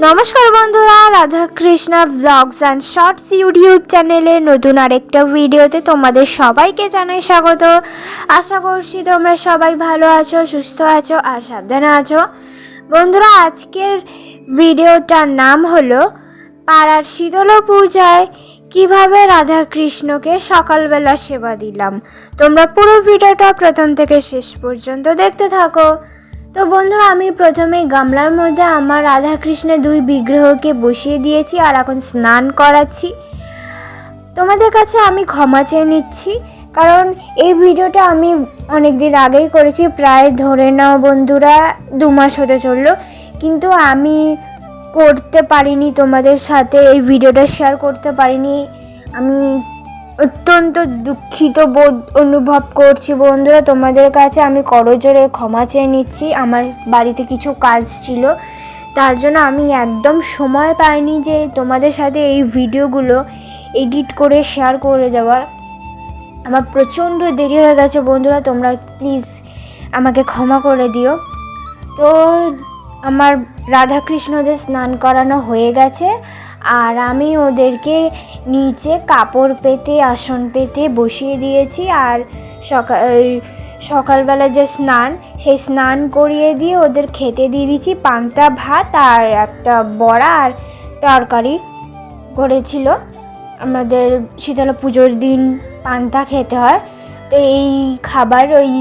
নমস্কার বন্ধুরা, Radha Krishna vlogs and shorts YouTube চ্যানেলে নতুন আরেকটা ভিডিওতে তোমাদের সবাইকে জানাই স্বাগত। আশা করছি তোমরা সবাই ভালো আছো, সুস্থ আছো আর সাবধানে আছো। বন্ধুরা, আজকের ভিডিওটার নাম হলো পাড়ার শীতলা পূজায় কিভাবে রাধা কৃষ্ণকে সকালবেলা সেবা দিলাম। তোমরা পুরো ভিডিওটা প্রথম থেকে শেষ পর্যন্ত দেখতে থাকো। তো বন্ধুরা, আমি প্রথমে গামলার মধ্যে আমার রাধা কৃষ্ণের দুই বিগ্রহকে বসিয়ে দিয়েছি আর এখন স্নান করাচ্ছি। তোমাদের কাছে আমি ক্ষমা চেয়ে নিচ্ছি, কারণ এই ভিডিওটা আমি অনেক দিন আগেই করেছি, প্রায় ধরে নাও বন্ধুরা 2 মাস হতে চললো, কিন্তু আমি করতে পারিনি, তোমাদের সাথে এই ভিডিওটা শেয়ার করতে পারিনি। আমি অত্যন্ত দুঃখিত বোধ অনুভব করছি বন্ধুরা, তোমাদের কাছে আমি করজোরে ক্ষমা চেয়ে নিচ্ছি। আমার বাড়িতে কিছু কাজ ছিল, তার জন্য আমি একদম সময় পাইনি যে তোমাদের সাথে এই ভিডিওগুলো এডিট করে শেয়ার করে দেওয়ার। আমার প্রচণ্ড দেরি হয়ে গেছে বন্ধুরা, তোমরা প্লিজ আমাকে ক্ষমা করে দিও। তো আমার রাধাকৃষ্ণদের স্নান করানো হয়ে গেছে আর আমি ওদেরকে নিচে কাপড় পেতে আসন পেতে বসিয়ে দিয়েছি। আর সকালবেলা যে স্নান, সেই স্নান করিয়ে দিয়ে ওদের খেতে দিয়ে দিয়েছি পান্তা ভাত আর একটা বড়া আর তরকারি করেছিল। আমাদের শীতলা পুজোর দিন পান্তা খেতে হয়, তো এই খাবার ওই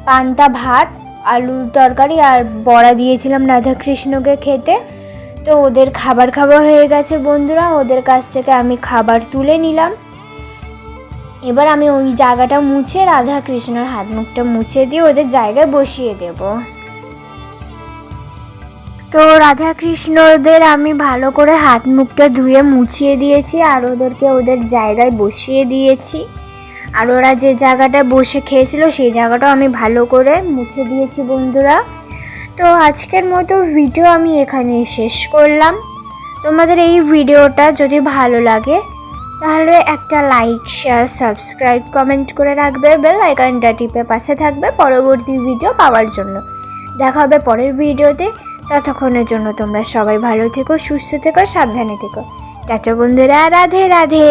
পান্তা ভাত, আলুর তরকারি আর বড়া দিয়েছিলাম রাধাকৃষ্ণকে খেতে। তো ওদের খাবার খাওয়া হয়ে গেছে বন্ধুরা, ওদের কাছ থেকে আমি খাবার তুলে নিলাম। এবার আমি ওই জায়গাটা মুছে রাধা কৃষ্ণর হাত মুখটা মুছে দিয়ে ওদের জায়গায় বসিয়ে দেব। তো রাধা কৃষ্ণদের আমি ভালো করে হাত মুখটা ধুয়ে মুছিয়ে দিয়েছি আর ওদেরকে ওদের জায়গায় বসিয়ে দিয়েছি। আর ওরা যে জায়গাটা বসে খেয়েছিল সেই জায়গাটাও আমি ভালো করে মুছে দিয়েছি বন্ধুরা। তো আজকের মতো ভিডিও আমি এখানেই শেষ করলাম। তোমাদের এই ভিডিওটা যদি ভালো লাগে তাহলে একটা লাইক, শেয়ার, সাবস্ক্রাইব, কমেন্ট করে রাখবে, বেল আইকনটা টিপে পাশে থাকবে পরবর্তী ভিডিও পাওয়ার জন্য। দেখা হবে পরের ভিডিওতে, ততক্ষণের জন্য তোমরা সবাই ভালো থেকো, সুস্থ থেকো, সাবধানে থেকো। টাটা বন্ধুরা, রাধে রাধে।